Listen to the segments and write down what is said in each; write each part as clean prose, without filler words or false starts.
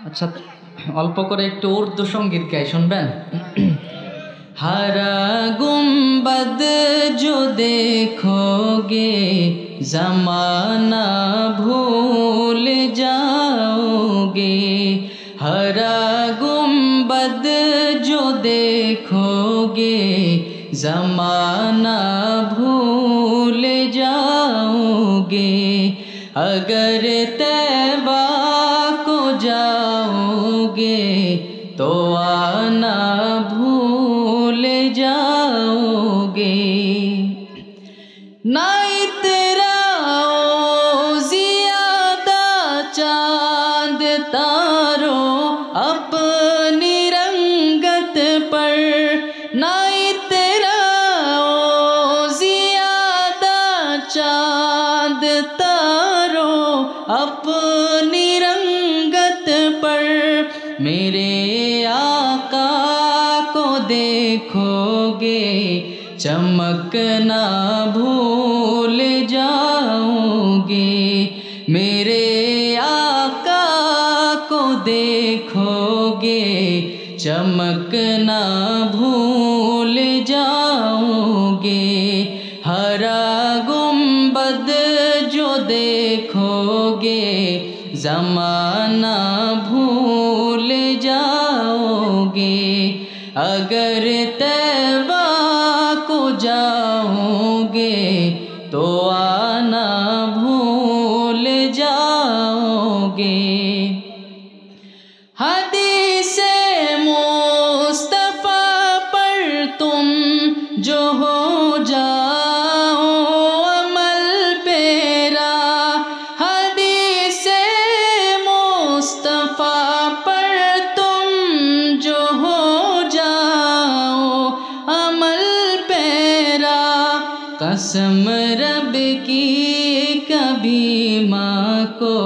আচ্ছা, অল্প করে একটু উর্দু সঙ্গীত গাই, শুনবেন? हरा गुंबद जो देखोगे ज़माना भूल जाओगे। हरा गुंबद जो देखोगे ज़माना भूल जाओगे। अगर तैबा को जाओगे तो आना भूल जाओगे। ना इतराओ ज़ियादा चाँद तारों अपनी रंगत पर। ना इतराओ ज़ियादा चाँद तारों अपनी रंगत पर। मेरे आका को देखोगे चमकना भूल जाओगे। मेरे आका को देखोगे चमकना भूल जाओगे। हरा गुंबद जो देखोगे ज़माना भूल जाओगे। अगर तैबा को जाओगे तो आना भूल जाओगे। हदीसे मुस्तफ़ा पर तुम जो हो जाओ अमल पेरा। हदीसे मुस्तफ़ा पर तुम जो हो जाओ अमल पेरा। कसम रब की कभी माँ को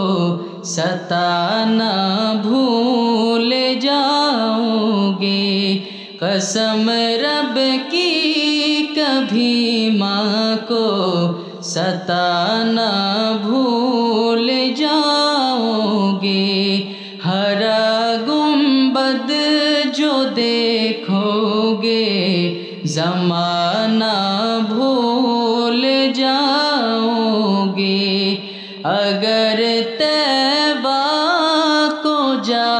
सताना भूल जाओगे। कसम रब की कभी माँ को सताना भूल जाओगे। हरा गुंबद जो देखोगे ज़माना भूल जाओगे। अगर तैबा को जा